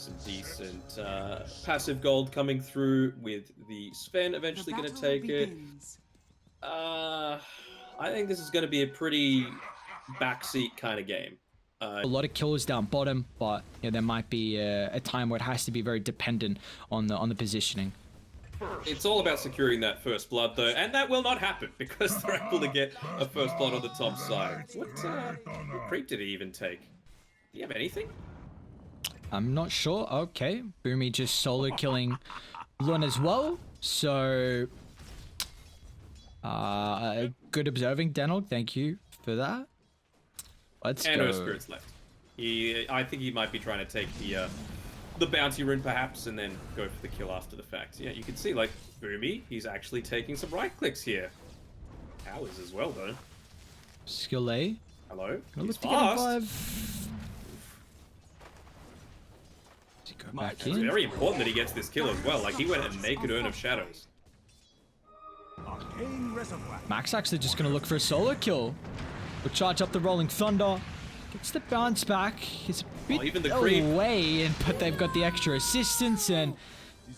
some decent passive gold coming through with the Sven eventually going to take it. I think this is going to be a pretty backseat kind of game. A lot of kills down bottom, but you know, there might be a time where it has to be very dependent on the positioning. It's all about securing that first blood, though, and that will not happen because they're able to get a first blood on the top side. What creep did he even take? Do you have anything? I'm not sure. Okay, Boomy just solo killing Lun as well. So, good observing, Danog. Thank you for that. Let's and go. no spirits left. I think he might be trying to take the bounty rune perhaps, and then go for the kill after the fact. Yeah, you can see like Boomy, he's actually taking some right clicks here. Powers as well though. Skill A. Hello. He's fast. Back It's in. very important that he gets this kill as well. Like he went a naked Urn of Shadows. Max actually just gonna look for a solo kill. We'll charge up the Rolling Thunder. Gets the bounce back. He's a bit even the creep. away, but they've got the extra assistance, and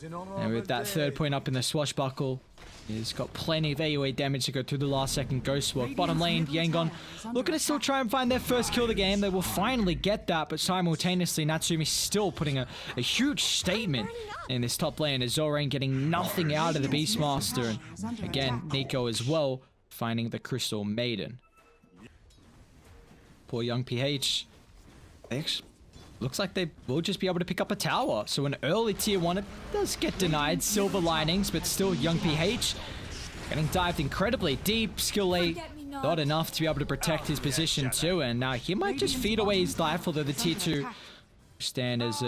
with that third point up in the swashbuckle, he's got plenty of AoE damage to go through the last second Ghost Walk. Bottom lane, Yangon looking to still try and find their first kill of the game. They will finally get that, but simultaneously Natsumi's still putting a huge statement in this top lane as Zorain getting nothing out of the Beastmaster. And again, Nico as well finding the Crystal Maiden. Poor young PH. Looks like they will just be able to pick up a tower. So an early tier 1, it does get denied. Silver linings, but still young PH getting dived incredibly deep. Skill 8, not enough to be able to protect his position too. And now he might just feed away his life, although the tier 2 stand as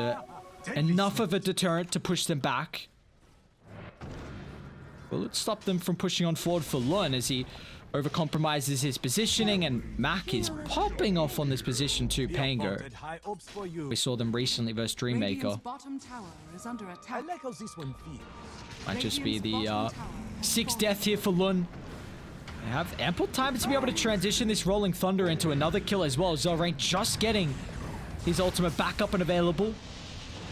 enough of a deterrent to push them back. Will it stop them from pushing on forward for Lun as he overcompromises his positioning, and Mac is popping off on this position to Pango. We saw them recently versus Dreammaker. Might just be the 6th death here for Lun. They have ample time to be able to transition this Rolling Thunder into another kill as well. Zorain just getting his ultimate back up and available.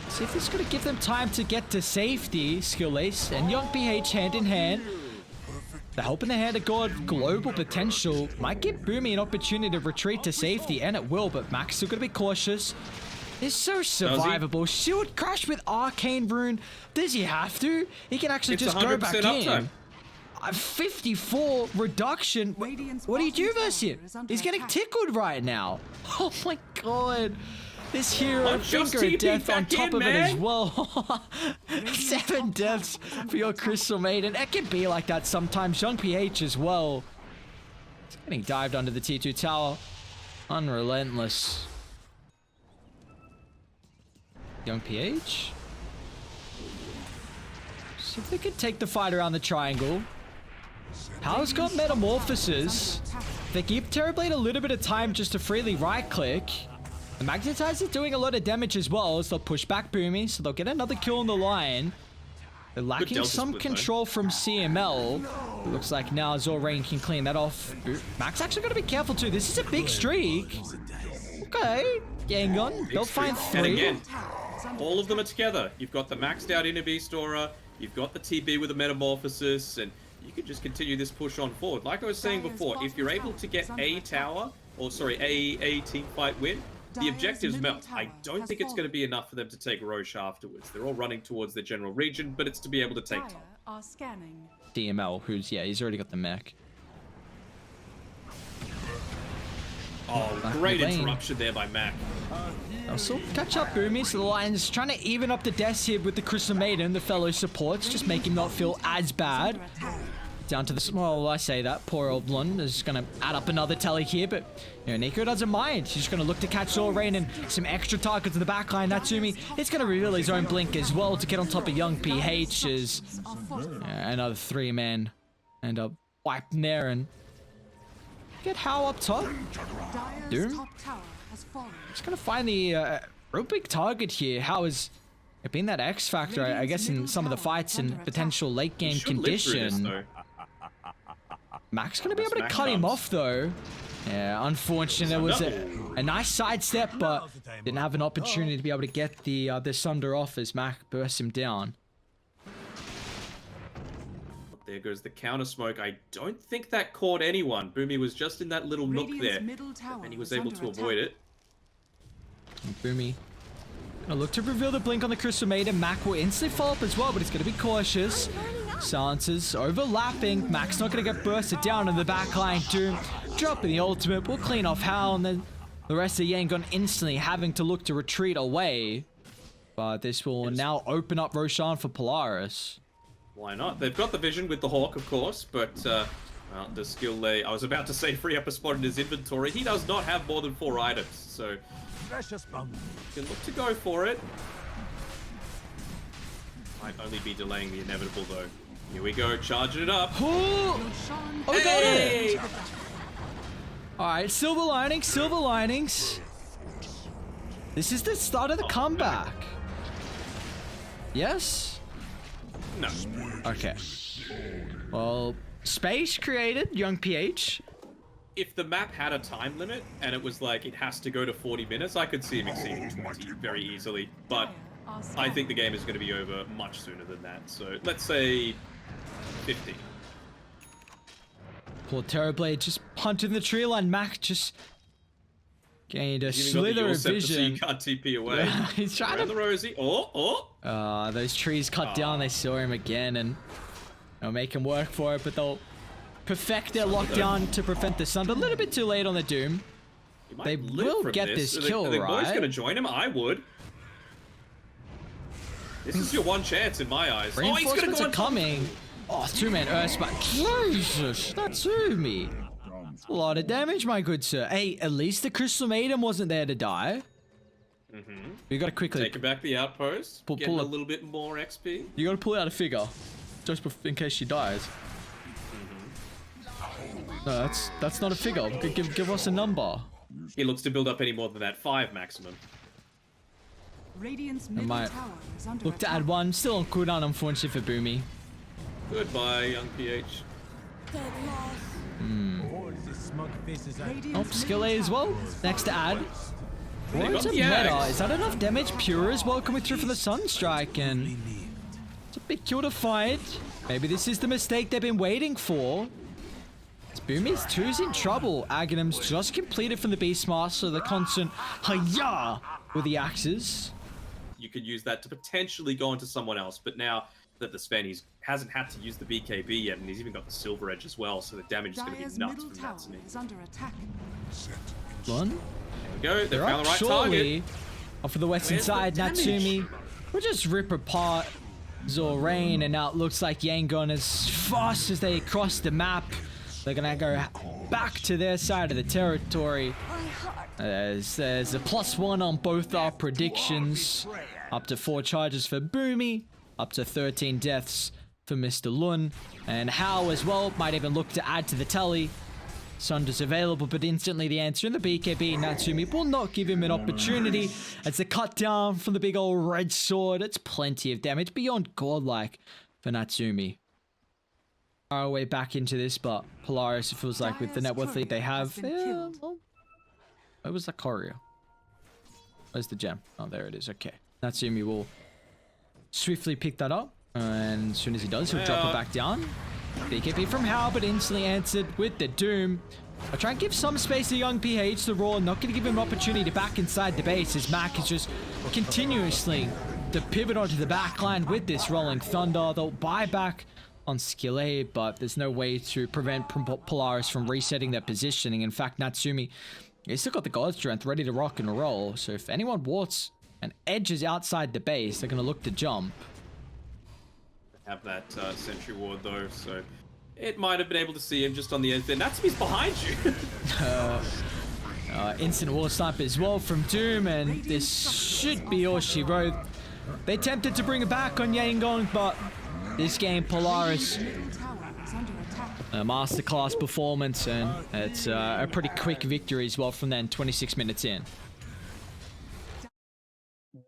See if this is going to give them time to get to safety. Skill Ace and young PH hand in hand. The help in the hand of God, global potential, might give Boomy an opportunity to retreat to safety, and it will, but Max still gotta be cautious. It's so survivable. Shield crash with Arcane Rune. Does he have to? He can actually just go back in. 54 reduction. What do you do versus him? He's getting tickled right now. Oh my god. This hero finger of death on top of it as well. 7 deaths for your Crystal Maiden. It can be like that sometimes. Young PH as well. He's getting dived under the T2 tower. Unrelentless. Young PH. See if they can take the fight around the triangle. Pow's got Metamorphosis. They give Terrorblade a little bit of time just to freely right click. The Magnetizer doing a lot of damage as well, as they'll push back Boomy, so they'll get another kill on the line. They're lacking some control from CML. It looks like now Zorain can clean that off. Max actually got to be careful too. This is a big streak. Okay, Yangon, they'll find 3. And again, all of them are together. You've got the maxed out Inner Beast Aura, you've got the TB with a Metamorphosis, and you can just continue this push on forward. Like I was saying before, if you're able to get a tower, or sorry, a team fight win, the objectives melt. I don't think it's going to be enough for them to take Roche afterwards. They're all running towards their general region, but it's to be able to take top. DML, who's, yeah, he's already got the mech. Oh, great interruption there by Mac. Also, catch up Boomy, so the Lions trying to even up the deaths here with the Crystal Maiden, the fellow supports, just make him not feel as bad. Down to the small, I say that. Poor old Lun is going to add up another tally here, but you know, Nico doesn't mind. He's just going to look to catch Zorain and some extra targets in the backline. Natsumi, it's going to reveal his own blink as well to get on top of young PH as another 3-man end up wiping there and get How up top. Doom. He's going to find the real big target here. How is being that X factor, I guess, in some of the fights and potential late game condition. Mac's gonna be able to cut him off though. Yeah, unfortunate. It was A nice sidestep, but didn't have an opportunity to be able to get the Sunder off as Mac bursts him down. There goes the counter smoke. I don't think that caught anyone. Boomy was just in that little nook there, and he was able to avoid it. And Boomy gonna look to reveal the blink on the Crystal Maiden. Mac will instantly follow up as well, but he's gonna be cautious. Silencers overlapping. Mac's not gonna get bursted down in the backline. Doom dropping the ultimate. Will clean off Hal, and then the rest of Yangon instantly having to look to retreat away. But this will now open up Roshan for Polaris. Why not? They've got the vision with the Hawk, of course, but well, the skill I was about to say free up a spot in his inventory. He does not have more than 4 items, so can look to go for it. Might only be delaying the inevitable, though. Here we go, charging it up. Oh, got it! Alright, silver linings, silver linings. This is the start of the comeback. Yes? No. Okay. Well, space created, young PH. If the map had a time limit, and it was like, it has to go to 40 minutes, I could see him exceeding 20 very easily. But I think the game is going to be over much sooner than that. So let's say 50. Poor Terrorblade just punted in the tree line. Mac just gained a slither of vision. So you can't TP away. He's trying to... the Rosie. Those trees cut down. They saw him again, and they'll make him work for it, but they'll perfect their lockdown to prevent the Sunder. A little bit too late on the Doom. They will get this kill, right? Are they going to join him? I would. This is your one chance in my eyes. Reinforcements are coming. Oh, 2-man Earthspark. Jesus, Natsumi. That's a lot of damage, my good sir. Hey, at least the Crystal Maiden wasn't there to die. We gotta quickly... Taking back the outpost. Pull a little bit more XP. You gotta pull out a figure. Just in case she dies. No, that's not a figure. Give us a number. He looks to build up any more than that 5 maximum. I might look to add 1. Still on cooldown, unfortunately for Boomy. Goodbye, young PH. Oh, skill A as well. Next to add. What's a meta? Is that enough damage? Pure as well coming through for the Sunstrike, and it's a big kill to fight. Maybe this is the mistake they've been waiting for. Boomy's 2's in trouble. Aghanim's just completed from the Beastmaster, the constant hiya with the axes. You could use that to potentially go into someone else, but now that the Sven hasn't had to use the BKB yet, and he's even got the Silver Edge as well, so the damage is going to be nuts from that. One. There we go. They found the right target. Off of the western side, Natsumi will just rip apart Zorain, and now it looks like Yangon, as fast as they cross the map, they're gonna go back to their side of the territory. There's a +1 on both our predictions. Up to 4 charges for Boomy. Up to 13 deaths for Mr. Lun. And Hao as well might even look to add to the tally. Sunder's available, but instantly the answer in the BKB. Natsumi will not give him an opportunity. As the cut down from the big old red sword. It's plenty of damage, beyond godlike for Natsumi. Our way back into this, but Polaris, it feels like with the net worth lead they have. Yeah, well, where was the courier? Where's the gem? Oh, there it is. Okay. Natsumi will swiftly pick that up, and as soon as he does, he'll drop it back down. BKB from Hal, but instantly answered with the Doom. I'll try and give some space to young PH, the Raw. Not going to give him an opportunity to back inside the base, as Mac is just continuously to pivot onto the back line with this Rolling Thunder. They'll buy back on skill A, but there's no way to prevent Polaris from resetting their positioning. In fact, Natsumi, he's still got the God Strength ready to rock and roll, so if anyone warts and edges outside the base, they're going to look to jump. Have that sentry ward though, so it might have been able to see him just on the edge there. Natsumi's behind you! Instant wall snipe as well from Doom, and this should be all she wrote. They attempted to bring it back on Yangon, but this game, Polaris, a masterclass performance, and it's a pretty quick victory as well from then, 26 minutes in.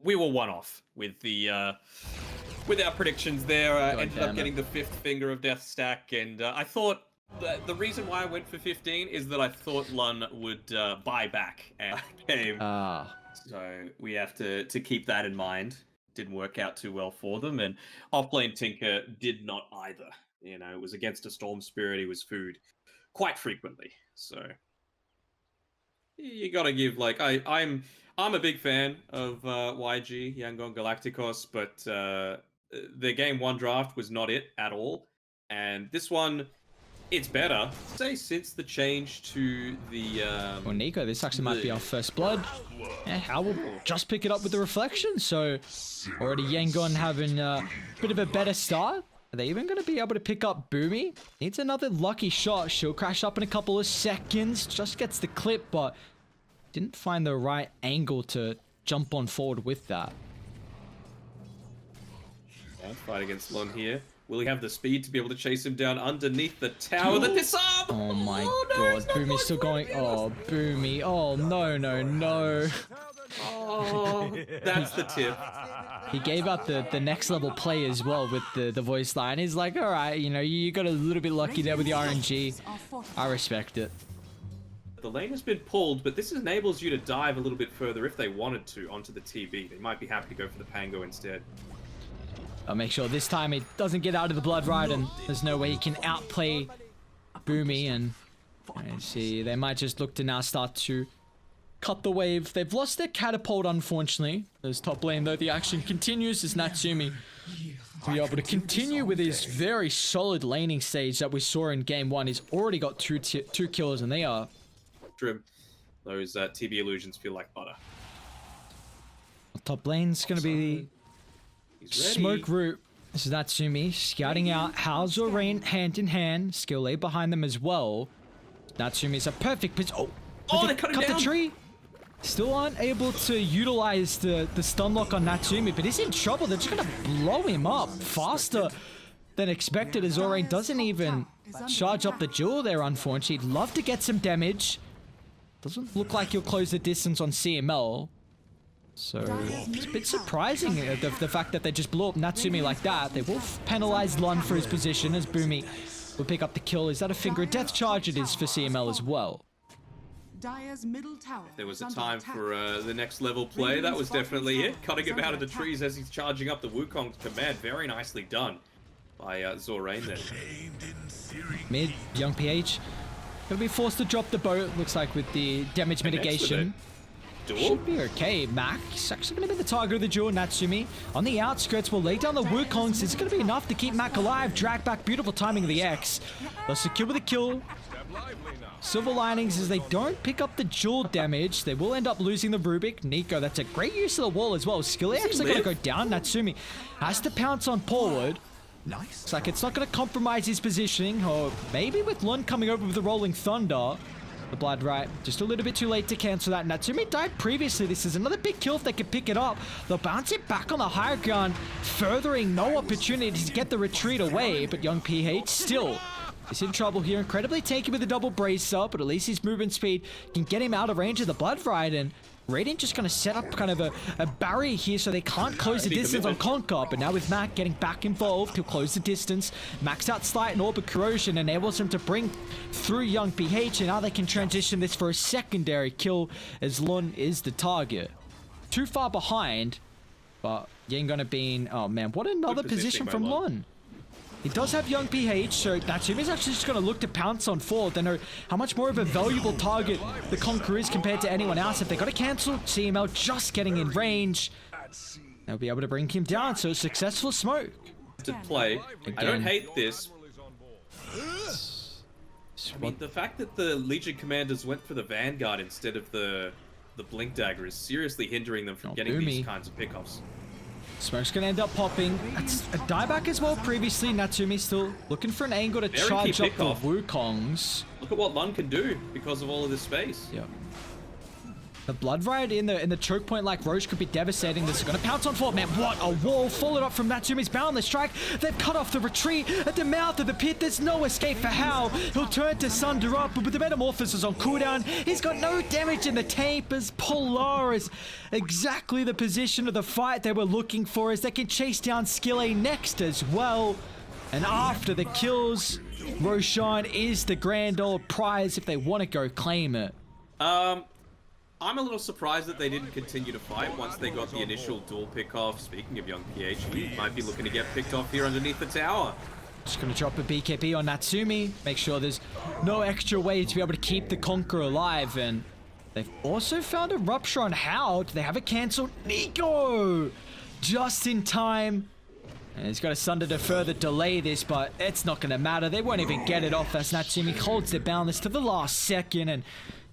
We were one off with the with our predictions there. Ended up getting the 5th Finger of Death stack, and I thought The reason why I went for 15 is that I thought Lun would buy back and game. So we have to keep that in mind. Didn't work out too well for them, and offlane Tinker did not either. You know, it was against a Storm Spirit. He was food quite frequently. So you gotta give I'm a big fan of YG Yangon Galacticos, but their game 1 draft was not it at all, and this one. It's better. Say since the change to the Well, Nico, this actually might be our first blood. And Hal will just pick it up with the reflection. So already Yangon having a bit of a better start. Are they even going to be able to pick up Boomy? Needs another lucky shot. She'll crash up in a couple of seconds. Just gets the clip, but didn't find the right angle to jump on forward with that. Yeah, fight against Lon here. Will he have the speed to be able to chase him down underneath the tower? The disarm! Oh my god, Boomy's still going. Oh, Boomy. Oh, no, no, no. Oh, that's the tip. He gave out the next level play as well with the voice line. He's like, alright, you know, you got a little bit lucky there with the RNG. I respect it. The lane has been pulled, but this enables you to dive a little bit further if they wanted to onto the TB. They might be happy to go for the Pango instead. I'll make sure this time he doesn't get out of the blood ride, and there's no way he can outplay Boomy. And see, they might just look to now start to cut the wave. They've lost their catapult, unfortunately. As top lane, though, the action continues as Natsumi will be able to continue with his very solid laning stage that we saw in game 1. He's already got two kills, and they are trim. Those TB illusions feel like butter. Top lane's gonna be Smoke Root. This is Natsumi scouting out how Zorain hand in hand. Skill lay behind them as well. Natsumi's a perfect position. Oh, they cut him down. The tree. Still aren't able to utilize the stun lock on Natsumi, but he's in trouble. They're just gonna blow him up faster than expected, as Zorain doesn't even charge up the jewel there, unfortunately. He'd love to get some damage. Doesn't look like he'll close the distance on CML. So it's a bit surprising the fact that they just blew up Natsumi like that. They will penalize Lun for his position as Boomy will pick up the kill. Is that a finger of death charge? It is for CML as well. If there was a time for the next level play, that was definitely it. Cutting him out of the trees as he's charging up the Wukong's command. Very nicely done by Zorain there. Mid, Young PH. Gonna be forced to drop the boat, looks like, with the damage mitigation. Should be okay. Mac is actually going to be the target of the duel. Natsumi on the outskirts will lay down the Wukongs. It's going to be enough to keep Mac alive. Drag back. Beautiful timing of the X. They'll secure with a kill. Silver linings is they don't pick up the jewel damage. They will end up losing the Rubik. Nico, that's a great use of the wall as well. Skill actually going to go down. Natsumi has to pounce on forward. Nice. It's like it's not going to compromise his positioning. Or maybe with Lun coming over with the Rolling Thunder. The blood right, just a little bit too late to cancel that. Natsumi died previously. This is another big kill if they can pick it up. They'll bounce it back on the higher ground, furthering no opportunity to get the retreat away. But Young PH still is in trouble here. Incredibly tanky with the double brace up, but at least his movement speed can get him out of range of the blood right. And Radiant just going to set up kind of a barrier here so they can't close the distance on Conquer. But now with Mac getting back involved, he'll close the distance. Max out Slight and Orb of Corrosion enables him to bring through Young PH. And now they can transition this for a secondary kill as Lun is the target. Too far behind, but you ain't going to be... Oh man, what another position from Lun. He does have Young PH, so Natsumi's actually just going to look to pounce on forward. They know how much more of a valuable target the Conqueror is compared to anyone else. If they got to cancel, CML just getting in range. They'll be able to bring him down, so successful smoke. To play. Again. I don't hate this. I mean, the fact that the Legion commanders went for the Vanguard instead of the Blink Dagger is seriously hindering them from getting these kinds of pickoffs. Smoke's gonna end up popping. That's a dieback as well previously. Natsumi still looking for an angle to charge up the Wukongs. Look at what Lun can do because of all of this space. Yep. The blood riot in the choke point like Roche could be devastating. This is gonna pounce on forward. Man, what a wall. Followed up from Natsumi's boundless strike. They've cut off the retreat at the mouth of the pit. There's no escape for Hal. He'll turn to Sunder up, but with the Metamorphosis on cooldown, he's got no damage in the tape as Polaris. Exactly the position of the fight they were looking for as they can chase down Skill A next as well. And after the kills, Roshan is the grand old prize if they want to go claim it. I'm a little surprised that they didn't continue to fight once they got the initial duel pick-off. Speaking of young PH, he might be looking to get picked off here underneath the tower. Just going to drop a BKB on Natsumi. Make sure there's no extra way to be able to keep the Conqueror alive. And they've also found a rupture on How. Do they have it cancelled? Nico! Just in time. And he's got a Sunder to further delay this, but it's not going to matter. They won't even get it off as Natsumi holds the boundless to the last second. And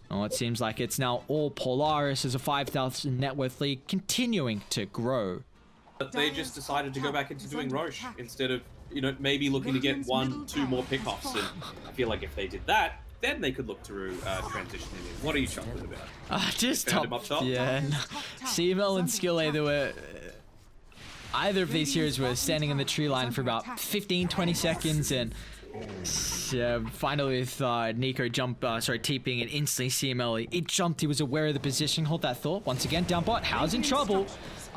oh, it seems like it's now all Polaris as a 5,000 net worth league continuing to grow. But they just decided to go back into doing Roche instead of, you know, maybe looking to get 1-2 more pickoffs. And I feel like if they did that, then they could look to transition him in. What are you chuckling about? Just Found him up top? Yeah. C.M.L. and S.E.A, they were... Either of these heroes were standing in the tree line for about 15-20 seconds, and finally with Nico TPing and instantly C.M.L. He jumped, he was aware of the position. Hold that thought. Once again, down bot. How's in trouble.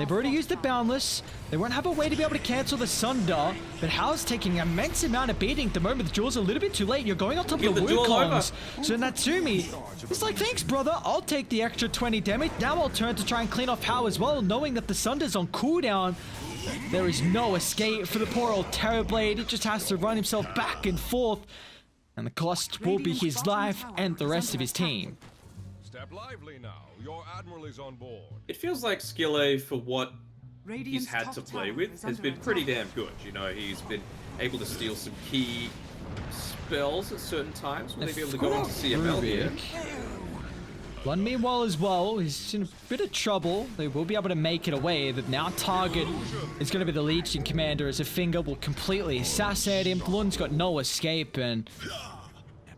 They've already used the Boundless. They won't have a way to be able to cancel the Sunder, but How's taking an immense amount of beating at the moment. The duel's a little bit too late. You're going on top of the Wukongs. So Natsumi is like, thanks, brother. I'll take the extra 20 damage. Now I'll turn to try and clean off How as well, knowing that the Sunder's on cooldown. There is no escape for the poor old Terrorblade. He just has to run himself back and forth. And the cost will be his life and the rest of his team. Step lively now. Your admiral is on board. It feels like S.E.A, for what he's had to play with, has been pretty damn good. You know, he's been able to steal some key spells at certain times. Will they be able to go into C.M.L. here? One meanwhile as well, he's in a bit of trouble. They will be able to make it away. The now target is going to be the Legion Commander as a finger will completely assassinate him. Blund's got no escape, and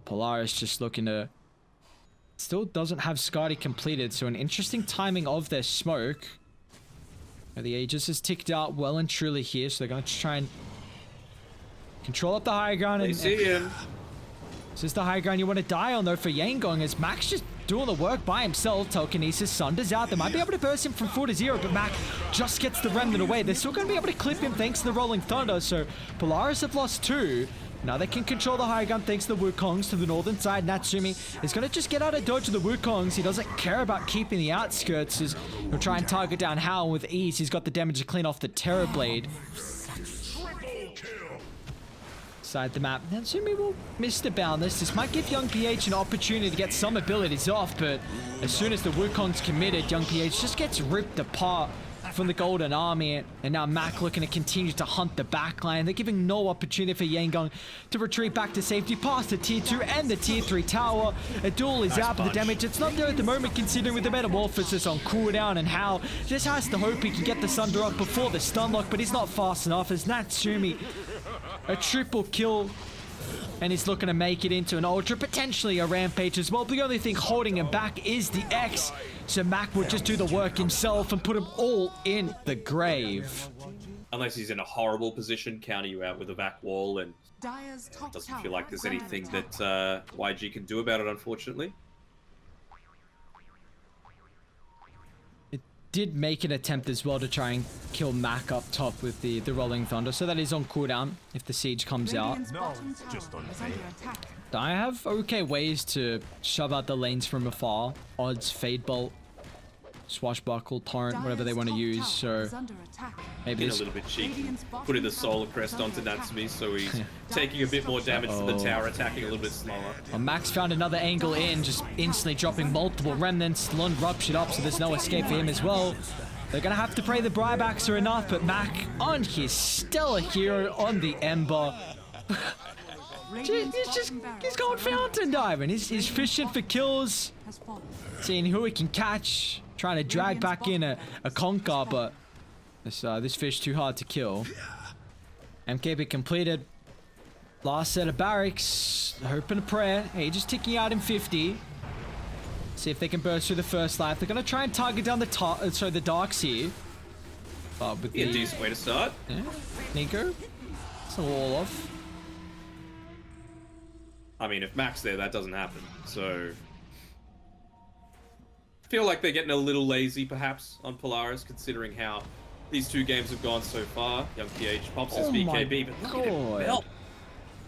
Polaris just looking to... Still doesn't have Scotty completed, so an interesting timing of their smoke. The Aegis has ticked out well and truly here, so they're going to try and control up the high ground. They see him. This is the high ground you want to die on, though, for Yangon, as Max just doing the work by himself. Telekinesis, Sunder's out. They might be able to burst him from 4 to 0, but Mac just gets the remnant away. They're still going to be able to clip him thanks to the Rolling Thunder, so Polaris have lost 2. Now they can control the high ground thanks to the Wukongs to the northern side. Natsumi is going to just get out of dodge of the Wukongs. He doesn't care about keeping the outskirts, as he'll try and target down How with ease. He's got the damage to clean off the Terrorblade. Side the map. Natsumi will miss the Boundless. This might give young PH an opportunity to get some abilities off, but as soon as the Wukong's committed, young PH just gets ripped apart from the Golden Army, and now Mac looking to continue to hunt the backline. They're giving no opportunity for Yangon to retreat back to safety past the tier 2 and the tier 3 tower. A duel is out, but the damage, it's not there at the moment considering with the Metamorphosis on cooldown, and How just has to hope he can get the Sunder up before the stun lock, but he's not fast enough as Natsumi a triple kill, and he's looking to make it into an Ultra, potentially a Rampage as well. The only thing holding him back is the X, so Mac will just do the work himself and put him all in the grave. Unless he's in a horrible position, counter you out with a back wall, and doesn't feel like there's anything that YG can do about it, unfortunately. Did make an attempt as well to try and kill Mac up top with the Rolling Thunder, so that is on cooldown if the siege comes out. No, just on I have okay ways to shove out the lanes from afar. Odds, Fade Bolt, Swashbuckle, Torrent, whatever they want to use, so maybe a little bit cheeky. Putting the Solar Crest onto Natsumi, so he's taking a bit more damage to the tower, attacking a little bit slower. Well, Max found another angle in, just instantly dropping multiple remnants. Lund ruptured up, so there's no escape for him as well. They're going to have to pray the buybacks are enough, but Mac on his stellar hero on the Ember. He's going fountain diving. He's fishing for kills, seeing who he can catch, trying to drag back in a Conquer, but this fish too hard to kill. MKB completed. Last set of barracks. Hope and a prayer. Hey, just ticking out in 50. See if they can burst through the first life. They're gonna try and target down the darks here. With a decent way to start. Yeah. Nico. It's a wall off. I mean, if Mac's there, that doesn't happen. So, feel like they're getting a little lazy, perhaps, on Polaris, considering how these two games have gone so far. Young PH pops his Oh my BKB, but look at him God. melt.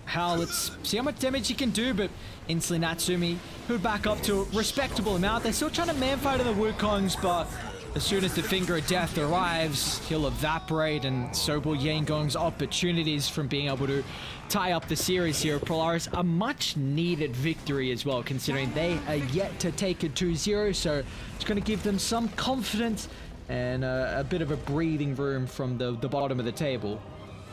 Hal, let's see how much damage he can do, but instantly Natsumi, who'll back up to a respectable amount. They're still trying to man-fight in the Wukongs, but as soon as the Finger of Death arrives, he'll evaporate, and so will Yangon's opportunities from being able to tie up the series here. Polaris, a much-needed victory as well, considering they are yet to take it 2-0, so it's going to give them some confidence and a bit of a breathing room from the bottom of the table.